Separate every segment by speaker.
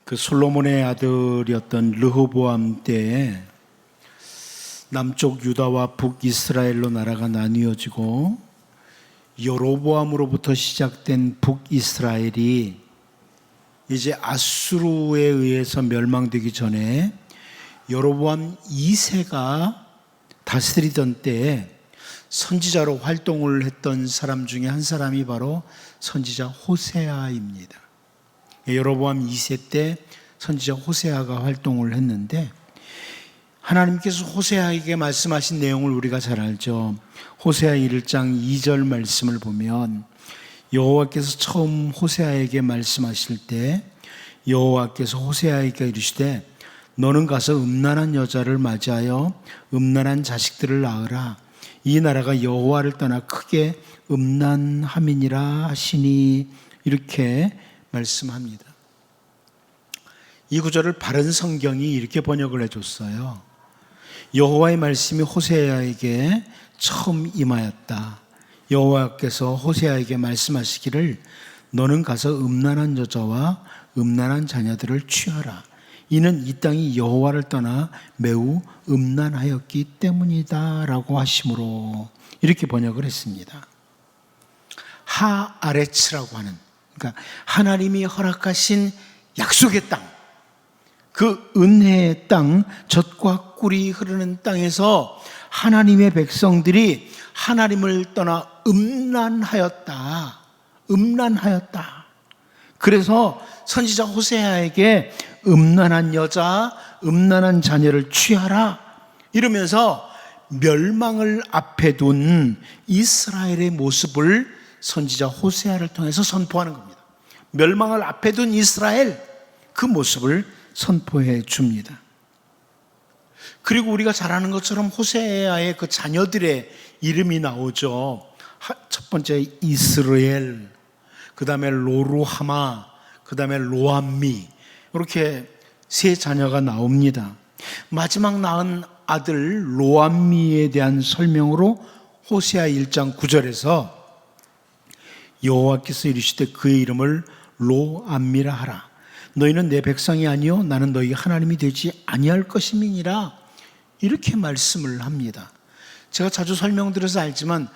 Speaker 1: 그 솔로몬의 아들이었던 르호보암 때에 남쪽 유다와 북이스라엘로 나라가 나뉘어지고 여로보암으로부터 시작된 북이스라엘이 이제 아수르에 의해서 멸망되기 전에 여로보암 2세가 다스리던 때에 선지자로 활동을 했던 사람 중에 한 사람이 바로 선지자 호세아입니다. 여로보암 2세 때 선지자 호세아가 활동을 했는데 하나님께서 호세아에게 말씀하신 내용을 우리가 잘 알죠. 호세아 1장 2절 말씀을 보면 여호와께서 처음 호세아에게 말씀하실 때 여호와께서 호세아에게 이르시되 너는 가서 음란한 여자를 맞이하여 음란한 자식들을 낳으라. 이 나라가 여호와를 떠나 크게 음란함이니라 하시니, 이렇게 말씀합니다. 이 구절을 바른 성경이 이렇게 번역을 해줬어요. 여호와의 말씀이 호세아에게 처음 임하였다. 여호와께서 호세아에게 말씀하시기를 너는 가서 음란한 여자와 음란한 자녀들을 취하라. 이는 이 땅이 여호와를 떠나 매우 음란하였기 때문이다 라고 하심으로, 이렇게 번역을 했습니다. 하아레츠라고 하는, 그러니까 하나님이 허락하신 약속의 땅, 그 은혜의 땅, 젖과 꿀이 흐르는 땅에서 하나님의 백성들이 하나님을 떠나 음란하였다. 그래서 선지자 호세아에게 음란한 여자, 음란한 자녀를 취하라 이러면서 멸망을 앞에 둔 이스라엘의 모습을 선지자 호세아를 통해서 선포하는 겁니다. 멸망을 앞에 둔 이스라엘, 그 모습을 선포해 줍니다. 그리고 우리가 잘 아는 것처럼 호세아의 그 자녀들의 이름이 나오죠. 첫 번째 이스라엘, 그 다음에 로루하마, 그 다음에 로암미, 이렇게 세 자녀가 나옵니다. 마지막 낳은 아들 로암미에 대한 설명으로 호세아 1장 9절에서 여호와께서 이르시되 그의 이름을 로암미라 하라. 너희는 내 백성이 아니요 나는 너희 하나님이 되지 아니할 것임이니라, 이렇게 말씀을 합니다. 제가 자주 설명드려서 알지만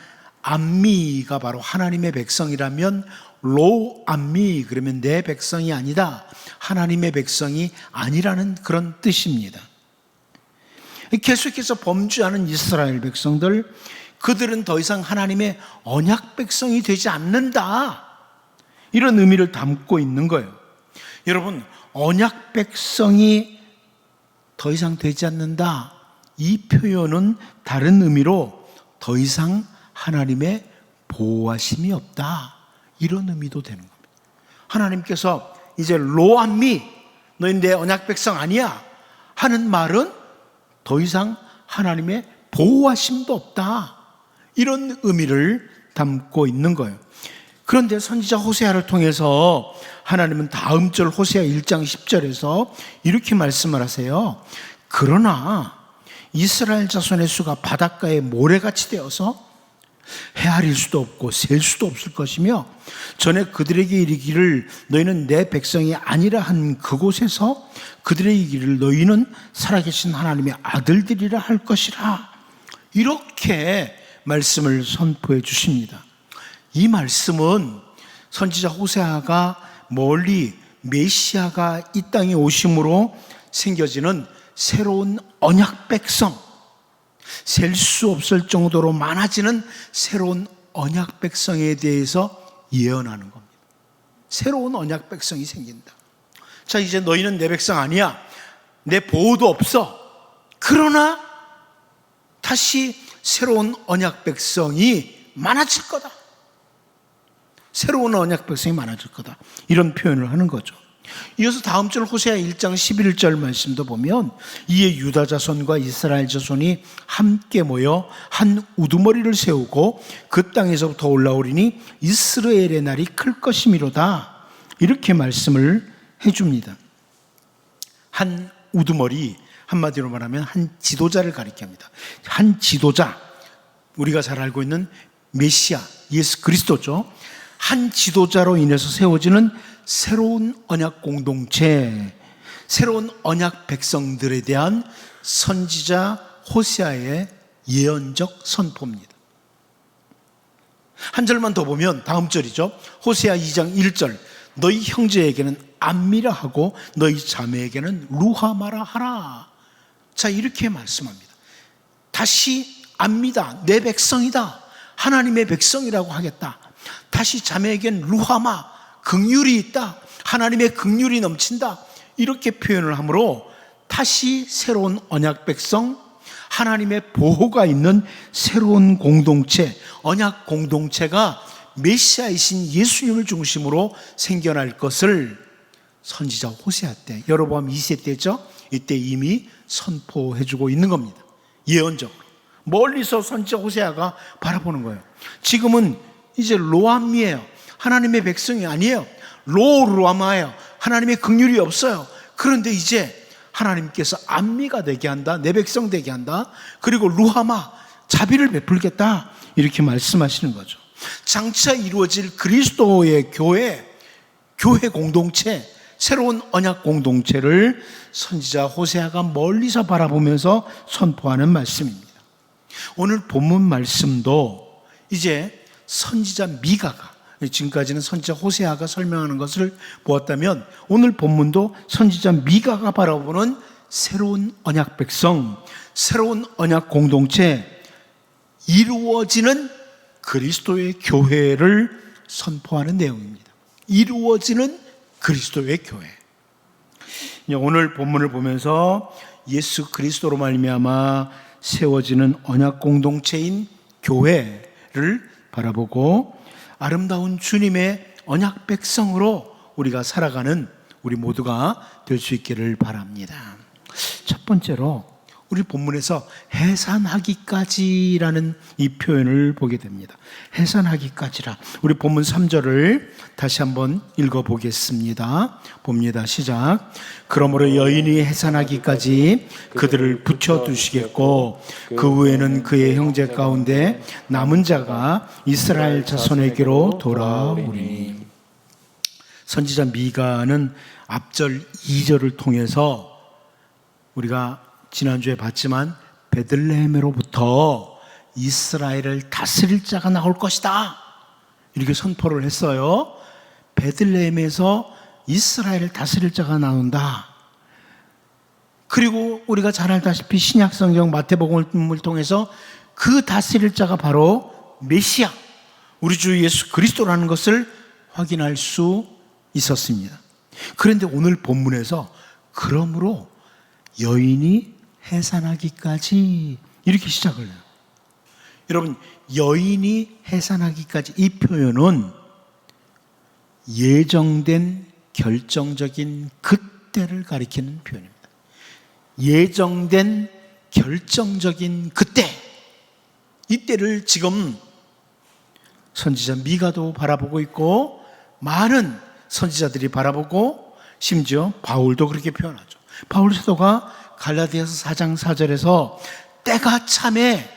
Speaker 1: 암미가 바로 하나님의 백성이라면 로암미, 그러면 내 백성이 아니다, 하나님의 백성이 아니라는 그런 뜻입니다. 계속해서 범죄하는 이스라엘 백성들, 그들은 더 이상 하나님의 언약 백성이 되지 않는다, 이런 의미를 담고 있는 거예요. 여러분, 언약 백성이 더 이상 되지 않는다, 이 표현은 다른 의미로 더 이상 하나님의 보호하심이 없다, 이런 의미도 되는 겁니다. 하나님께서 이제 로암미, 너희 내 언약 백성 아니야 하는 말은 더 이상 하나님의 보호하심도 없다, 이런 의미를 담고 있는 거예요. 그런데 선지자 호세아를 통해서 하나님은 다음 절 호세아 1장 10절에서 이렇게 말씀을 하세요. 그러나 이스라엘 자손의 수가 바닷가에 모래같이 되어서 헤아릴 수도 없고 셀 수도 없을 것이며 전에 그들에게 이르기를 너희는 내 백성이 아니라 한 그곳에서 그들에게 이르기를 너희는 살아계신 하나님의 아들들이라 할 것이라, 이렇게 말씀을 선포해 주십니다. 이 말씀은 선지자 호세아가 멀리 메시아가 이 땅에 오심으로 생겨지는 새로운 언약 백성, 셀 수 없을 정도로 많아지는 새로운 언약 백성에 대해서 예언하는 겁니다. 새로운 언약 백성이 생긴다. 자, 이제 너희는 내 백성 아니야, 내 보호도 없어. 그러나 다시 새로운 언약 백성이 많아질 거다. 새로운 언약 백성이 많아질 거다, 이런 표현을 하는 거죠. 이어서 다음 절 호세아 1장 11절 말씀도 보면 이에 유다 자손과 이스라엘 자손이 함께 모여 한 우두머리를 세우고 그 땅에서부터 올라오리니 이스라엘의 날이 클 것이미로다, 이렇게 말씀을 해줍니다. 한 우두머리, 한마디로 말하면 한 지도자를 가리킵니다. 한 지도자, 우리가 잘 알고 있는 메시아 예수 그리스도죠. 한 지도자로 인해서 세워지는 새로운 언약 공동체, 새로운 언약 백성들에 대한 선지자 호세아의 예언적 선포입니다. 한 절만 더 보면 다음 절이죠. 호세아 2장 1절. 너희 형제에게는 암미라 하고 너희 자매에게는 루하마라 하라. 자, 이렇게 말씀합니다. 다시 암미다, 내 백성이다, 하나님의 백성이라고 하겠다. 다시 자매에게는 루하마, 긍휼이 있다, 하나님의 긍휼이 넘친다, 이렇게 표현을 하므로 다시 새로운 언약 백성, 하나님의 보호가 있는 새로운 공동체, 언약 공동체가 메시아이신 예수님을 중심으로 생겨날 것을 선지자 호세아 때, 여로보암 2세 때죠, 이때 이미 선포해주고 있는 겁니다. 예언적으로 멀리서 선지자 호세아가 바라보는 거예요. 지금은 이제 로암이에요. 하나님의 백성이 아니에요. 로루아마예요. 하나님의 긍휼이 없어요. 그런데 이제 하나님께서 암미가 되게 한다, 내 백성 되게 한다, 그리고 루하마, 자비를 베풀겠다, 이렇게 말씀하시는 거죠. 장차 이루어질 그리스도의 교회 공동체, 새로운 언약 공동체를 선지자 호세아가 멀리서 바라보면서 선포하는 말씀입니다. 오늘 본문 말씀도 이제 선지자 미가가, 지금까지는 선지자 호세아가 설명하는 것을 보았다면 오늘 본문도 선지자 미가가 바라보는 새로운 언약 백성, 새로운 언약 공동체, 이루어지는 그리스도의 교회를 선포하는 내용입니다. 이루어지는 그리스도의 교회. 오늘 본문을 보면서 예수 그리스도로 말미암아 세워지는 언약 공동체인 교회를 바라보고 아름다운 주님의 언약 백성으로 우리가 살아가는 우리 모두가 될 수 있기를 바랍니다. 첫 번째로 우리 본문에서 해산하기까지라는 이 표현을 보게 됩니다. 해산하기까지라. 우리 본문 3절을 다시 한번 읽어보겠습니다. 봅니다. 시작. 그러므로 여인이 해산하기까지 그들을 붙여두시겠고 그 후에는 그의 형제 가운데 남은 자가 이스라엘 자손에게로 돌아오리니. 선지자 미가는 앞절 2절을 통해서 우리가 지난주에 봤지만 베들레헴으로부터 이스라엘을 다스릴 자가 나올 것이다, 이렇게 선포를 했어요. 베들레헴에서 이스라엘을 다스릴 자가 나온다. 그리고 우리가 잘 알다시피 신약성경 마태복음을 통해서 그 다스릴 자가 바로 메시아, 우리 주 예수 그리스도라는 것을 확인할 수 있었습니다. 그런데 오늘 본문에서 그러므로 여인이 해산하기까지, 이렇게 시작을 해요. 여러분, 여인이 해산하기까지, 이 표현은 예정된 결정적인 그때를 가리키는 표현입니다. 예정된 결정적인 그때, 이때를 지금 선지자 미가도 바라보고 있고 많은 선지자들이 바라보고, 심지어 바울도 그렇게 표현하죠. 바울 사도가 갈라디아서 4장 4절에서 때가 참에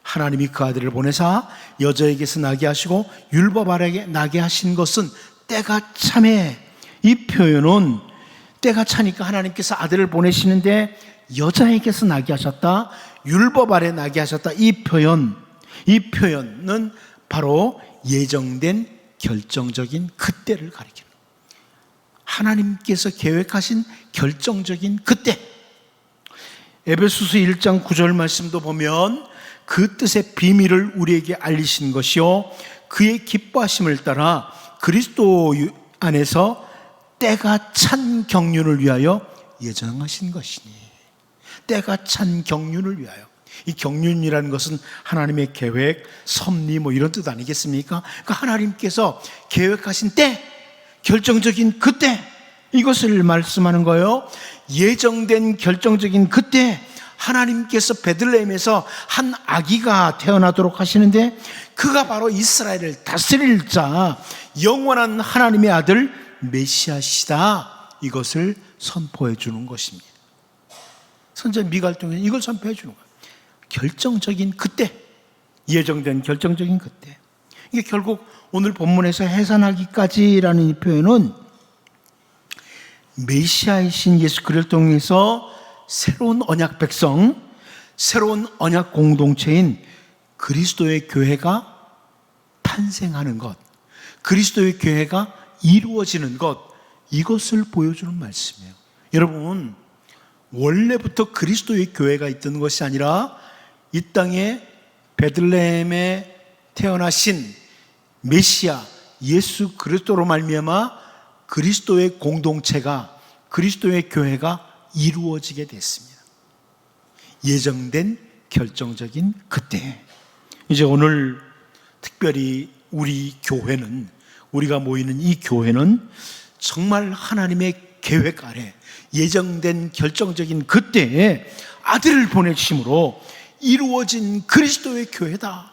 Speaker 1: 하나님이 그 아들을 보내사 여자에게서 나게 하시고 율법 아래에 나게 하신 것은 때가 참에, 이 표현은 때가 차니까 하나님께서 아들을 보내시는데 여자에게서 나게 하셨다, 율법 아래 나게 하셨다, 이 표현은 바로 예정된 결정적인 그때를 가리킵니다. 하나님께서 계획하신 결정적인 그때. 에베소서 1장 9절 말씀도 보면 그 뜻의 비밀을 우리에게 알리신 것이요 그의 기뻐하심을 따라 그리스도 안에서 때가 찬 경륜을 위하여 예정하신 것이니. 때가 찬 경륜을 위하여. 이 경륜이라는 것은 하나님의 계획, 섭리 이런 뜻 아니겠습니까? 그러니까 하나님께서 계획하신 때, 결정적인 그때, 이것을 말씀하는 거예요. 예정된 결정적인 그때 하나님께서 베들레헴에서 한 아기가 태어나도록 하시는데 그가 바로 이스라엘을 다스릴 자, 영원한 하나님의 아들 메시아시다, 이것을 선포해 주는 것입니다. 선지자 미가를 통해 이걸 선포해 주는 거예요. 결정적인 그때, 예정된 결정적인 그때. 이게 결국 오늘 본문에서 해산하기까지라는 이 표현은 메시아이신 예수 그리스도를 통해서 새로운 언약 백성, 새로운 언약 공동체인 그리스도의 교회가 탄생하는 것, 그리스도의 교회가 이루어지는 것, 이것을 보여주는 말씀이에요. 여러분, 원래부터 그리스도의 교회가 있던 것이 아니라 이 땅에 베들레헴에 태어나신 메시아 예수 그리스도로 말미암아 그리스도의 공동체가, 그리스도의 교회가 이루어지게 됐습니다. 예정된 결정적인 그때. 이제 오늘 특별히 우리 교회는, 우리가 모이는 이 교회는 정말 하나님의 계획 아래 예정된 결정적인 그때에 아들을 보내주심으로 이루어진 그리스도의 교회다.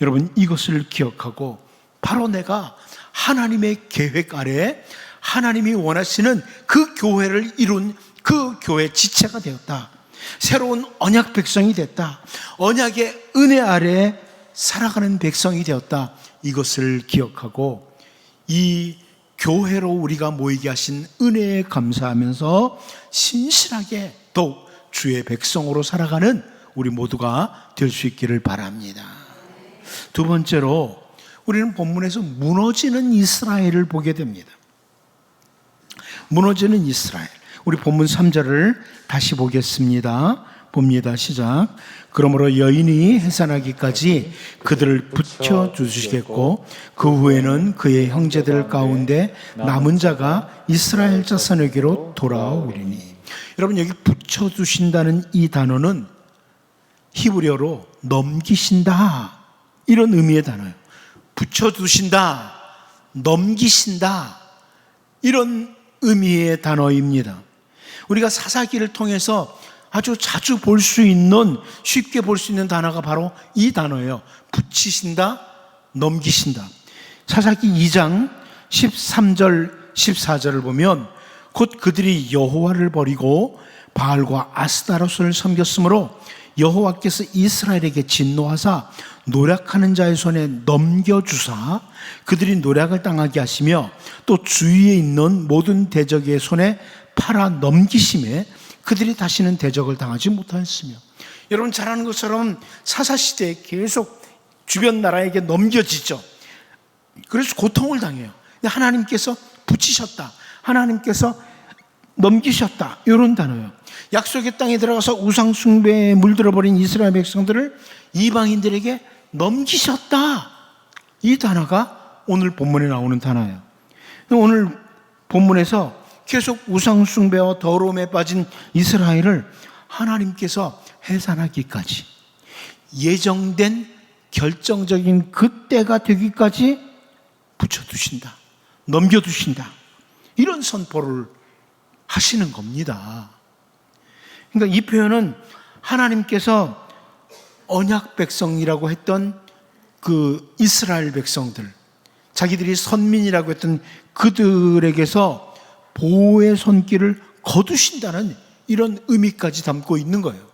Speaker 1: 여러분, 이것을 기억하고 바로 내가 하나님의 계획 아래 하나님이 원하시는 그 교회를 이룬 그 교회 지체가 되었다. 새로운 언약 백성이 됐다. 언약의 은혜 아래 살아가는 백성이 되었다. 이것을 기억하고 이 교회로 우리가 모이게 하신 은혜에 감사하면서 신실하게 더욱 주의 백성으로 살아가는 우리 모두가 될 수 있기를 바랍니다. 두 번째로 우리는 본문에서 무너지는 이스라엘을 보게 됩니다. 무너지는 이스라엘. 우리 본문 3절을 다시 보겠습니다. 봅니다. 시작. 그러므로 여인이 해산하기까지 그들을 붙여주시겠고 그 후에는 그의 형제들 가운데 남은 자가 이스라엘 자손에게로 돌아오리니. 여러분, 여기 붙여주신다는 이 단어는 히브리어로 넘기신다, 이런 의미의 단어예요. 붙여두신다, 넘기신다, 이런 의미의 단어입니다. 우리가 사사기를 통해서 아주 자주 볼 수 있는, 쉽게 볼 수 있는 단어가 바로 이 단어예요. 붙이신다, 넘기신다. 사사기 2장 13절 14절을 보면 곧 그들이 여호와를 버리고 바알과 아스타롯을 섬겼으므로 여호와께서 이스라엘에게 진노하사 노략하는 자의 손에 넘겨주사 그들이 노략을 당하게 하시며 또 주위에 있는 모든 대적의 손에 팔아 넘기심에 그들이 다시는 대적을 당하지 못하였으며. 여러분 잘 아는 것처럼 사사시대에 계속 주변 나라에게 넘겨지죠. 그래서 고통을 당해요. 근데 하나님께서 붙이셨다, 하나님께서 넘기셨다, 이런 단어예요. 약속의 땅에 들어가서 우상 숭배에 물들어버린 이스라엘 백성들을 이방인들에게 넘기셨다, 이 단어가 오늘 본문에 나오는 단어예요. 오늘 본문에서 계속 우상 숭배와 더러움에 빠진 이스라엘을 하나님께서 해산하기까지, 예정된 결정적인 그때가 되기까지 붙여두신다, 넘겨두신다, 이런 선포를 하시는 겁니다. 그러니까 이 표현은 하나님께서 언약 백성이라고 했던 그 이스라엘 백성들, 자기들이 선민이라고 했던 그들에게서 보호의 손길을 거두신다는 이런 의미까지 담고 있는 거예요.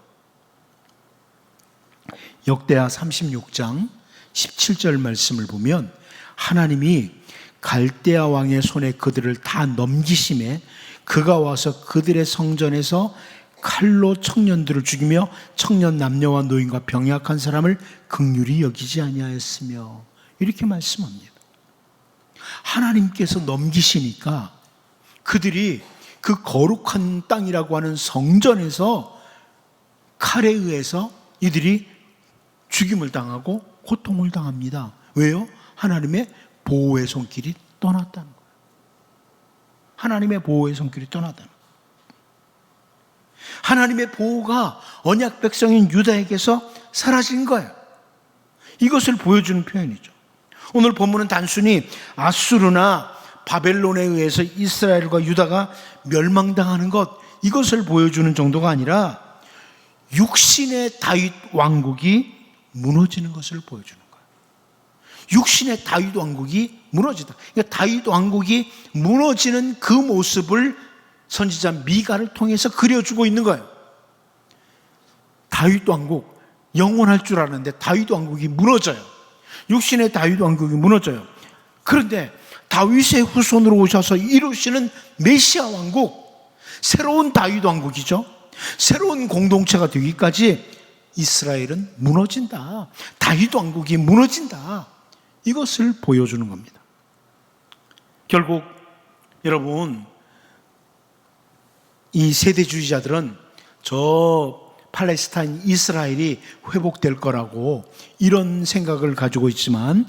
Speaker 1: 역대하 36장 17절 말씀을 보면 하나님이 갈대아 왕의 손에 그들을 다 넘기심에 그가 와서 그들의 성전에서 칼로 청년들을 죽이며 청년 남녀와 노인과 병약한 사람을 긍휼히 여기지 아니하였으며, 이렇게 말씀합니다. 하나님께서 넘기시니까 그들이 그 거룩한 땅이라고 하는 성전에서 칼에 의해서 이들이 죽임을 당하고 고통을 당합니다. 왜요? 하나님의 보호의 손길이 떠났다는 거예요. 하나님의 보호의 손길이 떠났다는 거예요. 하나님의 보호가 언약 백성인 유다에게서 사라진 거예요. 이것을 보여주는 표현이죠. 오늘 본문은 단순히 아수르나 바벨론에 의해서 이스라엘과 유다가 멸망당하는 것, 이것을 보여주는 정도가 아니라 육신의 다윗 왕국이 무너지는 것을 보여주는 거예요. 육신의 다윗 왕국이 무너지다. 그러니까 다윗 왕국이 무너지는 그 모습을 선지자 미가를 통해서 그려주고 있는 거예요. 다윗 왕국 영원할 줄 알았는데 다윗 왕국이 무너져요. 육신의 다윗 왕국이 무너져요. 그런데 다윗의 후손으로 오셔서 이루시는 메시아 왕국, 새로운 다윗 왕국이죠. 새로운 공동체가 되기까지 이스라엘은 무너진다. 다윗 왕국이 무너진다. 이것을 보여주는 겁니다. 결국 여러분, 이 세대주의자들은 저 팔레스타인 이스라엘이 회복될 거라고 이런 생각을 가지고 있지만,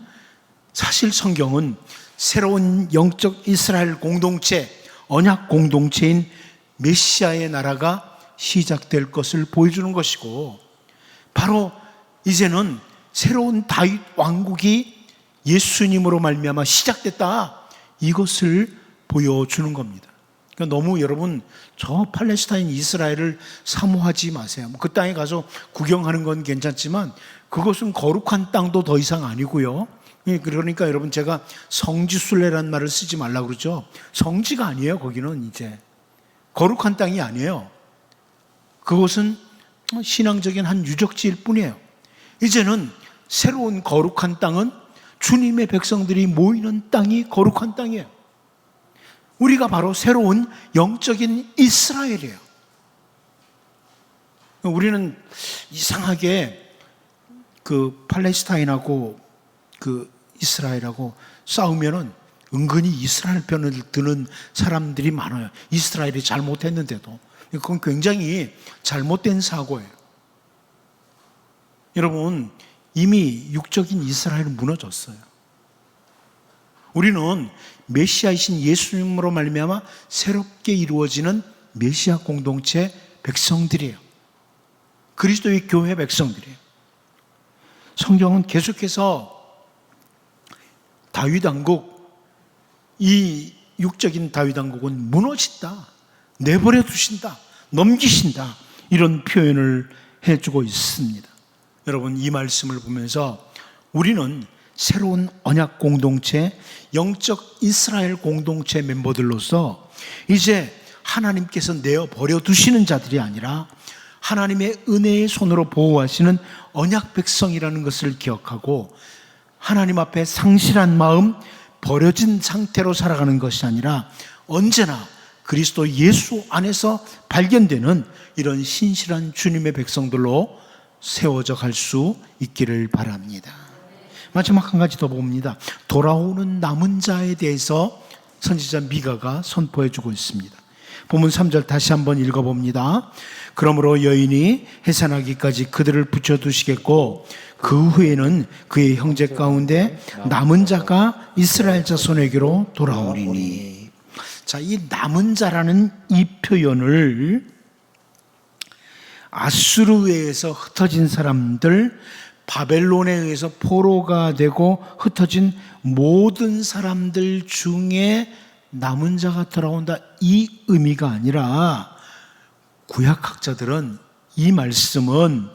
Speaker 1: 사실 성경은 새로운 영적 이스라엘 공동체, 언약 공동체인 메시아의 나라가 시작될 것을 보여주는 것이고, 바로 이제는 새로운 다윗 왕국이 예수님으로 말미암아 시작됐다, 이것을 보여주는 겁니다. 그러니까 너무 여러분 저 팔레스타인 이스라엘을 사모하지 마세요. 그 땅에 가서 구경하는 건 괜찮지만 그것은 거룩한 땅도 더 이상 아니고요. 그러니까 여러분, 제가 성지순례라는 말을 쓰지 말라고 그러죠. 성지가 아니에요. 거기는 이제 거룩한 땅이 아니에요. 그것은 신앙적인 한 유적지일 뿐이에요. 이제는 새로운 거룩한 땅은 주님의 백성들이 모이는 땅이 거룩한 땅이에요. 우리가 바로 새로운 영적인 이스라엘이에요. 우리는 이상하게 그 팔레스타인하고 그 이스라엘하고 싸우면은 은근히 이스라엘 편을 드는 사람들이 많아요. 이스라엘이 잘못했는데도. 그건 굉장히 잘못된 사고예요. 여러분, 이미 육적인 이스라엘은 무너졌어요. 우리는 메시아이신 예수님으로 말미암아 새롭게 이루어지는 메시아 공동체 백성들이에요. 그리스도의 교회 백성들이에요. 성경은 계속해서 다윗 왕국, 이 육적인 다윗 왕국은 무너진다, 내버려 두신다, 넘기신다, 이런 표현을 해주고 있습니다. 여러분, 이 말씀을 보면서 우리는 새로운 언약 공동체, 영적 이스라엘 공동체 멤버들로서 이제 하나님께서 내어버려 두시는 자들이 아니라 하나님의 은혜의 손으로 보호하시는 언약 백성이라는 것을 기억하고, 하나님 앞에 상실한 마음, 버려진 상태로 살아가는 것이 아니라 언제나 그리스도 예수 안에서 발견되는 이런 신실한 주님의 백성들로 세워져 갈 수 있기를 바랍니다. 마지막 한 가지 더 봅니다. 돌아오는 남은 자에 대해서 선지자 미가가 선포해 주고 있습니다. 본문 3절 다시 한번 읽어봅니다. 그러므로 여인이 해산하기까지 그들을 붙여두시겠고 그 후에는 그의 형제 가운데 남은 자가 이스라엘 자손에게로 돌아오리니. 자, 이 남은 자라는 이 표현을 아수르에 의해서 흩어진 사람들, 바벨론에 의해서 포로가 되고 흩어진 모든 사람들 중에 남은 자가 돌아온다, 이 의미가 아니라, 구약학자들은 이 말씀은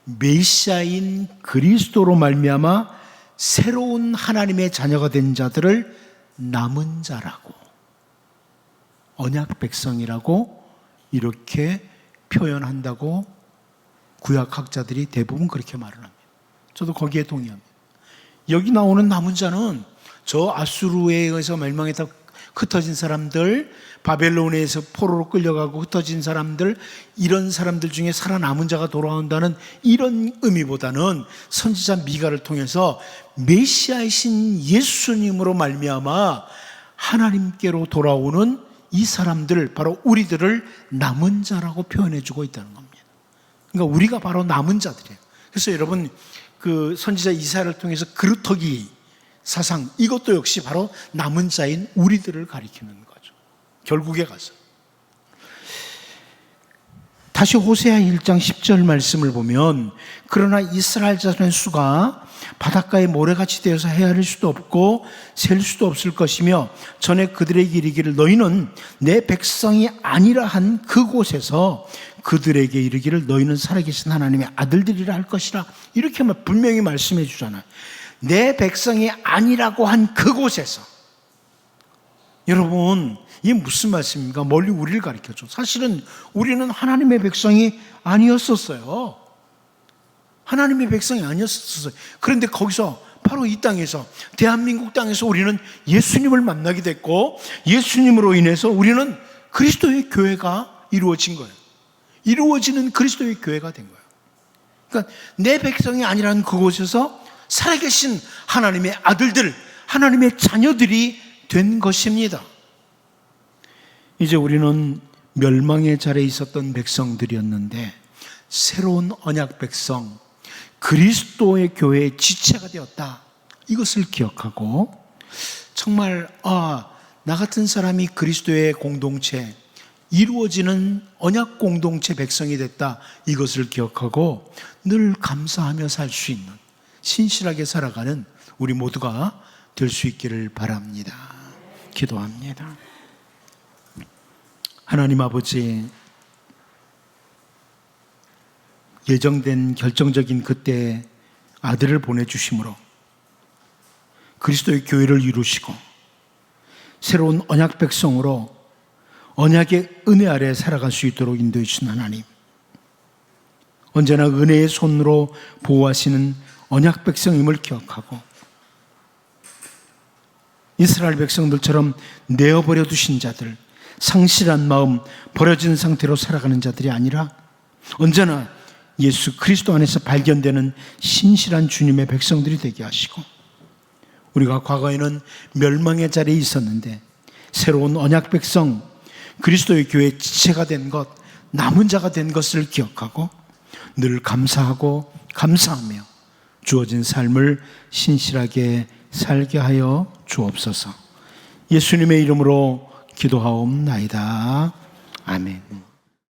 Speaker 1: 메시아인 그리스도로 말미암아 새로운 하나님의 자녀가 된 자들을 남은 자라고, 언약 백성이라고 이렇게 표현한다고 구약학자들이 대부분 그렇게 말을 합니다. 저도 거기에 동의합니다. 여기 나오는 남은 자는 저 아수르에 의해서 멸망했다 흩어진 사람들, 바벨론에서 포로로 끌려가고 흩어진 사람들, 이런 사람들 중에 살아남은 자가 돌아온다는 이런 의미보다는 선지자 미가를 통해서 메시아이신 예수님으로 말미암아 하나님께로 돌아오는 이 사람들, 바로 우리들을 남은 자라고 표현해주고 있다는 겁니다. 그러니까 우리가 바로 남은 자들이에요. 그래서 여러분, 그 선지자 이사야를 통해서 그루터기 사상, 이것도 역시 바로 남은 자인 우리들을 가리키는 거죠. 결국에 가서 다시 호세아 1장 10절 말씀을 보면, 그러나 이스라엘 자손의 수가 바닷가의 모래같이 되어서 헤아릴 수도 없고 셀 수도 없을 것이며, 전에 그들에게 이르기를 너희는 내 백성이 아니라 한 그곳에서 그들에게 이르기를 너희는 살아계신 하나님의 아들들이라 할 것이라, 이렇게 분명히 말씀해 주잖아요. 내 백성이 아니라고 한 그곳에서. 여러분, 이게 무슨 말씀입니까? 멀리 우리를 가리켜줘. 사실은 우리는 하나님의 백성이 아니었었어요. 하나님의 백성이 아니었었어요. 그런데 거기서 바로 이 땅에서, 대한민국 땅에서 우리는 예수님을 만나게 됐고, 예수님으로 인해서 우리는 그리스도의 교회가 이루어진 거예요. 이루어지는 그리스도의 교회가 된 거예요. 그러니까 내 백성이 아니라는 그곳에서 살아계신 하나님의 아들들, 하나님의 자녀들이 된 것입니다. 이제 우리는 멸망의 자리에 있었던 백성들이었는데 새로운 언약 백성, 그리스도의 교회의 지체가 되었다. 이것을 기억하고 정말 나 같은 사람이 그리스도의 공동체, 이루어지는 언약 공동체 백성이 됐다. 이것을 기억하고 늘 감사하며 살 수 있는, 신실하게 살아가는 우리 모두가 될 수 있기를 바랍니다. 기도합니다. 하나님 아버지, 예정된 결정적인 그때 아들을 보내주심으로 그리스도의 교회를 이루시고 새로운 언약 백성으로 언약의 은혜 아래 살아갈 수 있도록 인도해 주신 하나님, 언제나 은혜의 손으로 보호하시는 언약 백성임을 기억하고 이스라엘 백성들처럼 내어버려 두신 자들, 상실한 마음, 버려진 상태로 살아가는 자들이 아니라 언제나 예수 그리스도 안에서 발견되는 신실한 주님의 백성들이 되게 하시고, 우리가 과거에는 멸망의 자리에 있었는데 새로운 언약 백성, 그리스도의 교회의 지체가 된 것, 남은 자가 된 것을 기억하고 늘 감사하고 감사하며 주어진 삶을 신실하게 살게 하여 주옵소서. 예수님의 이름으로 기도하옵나이다. 아멘.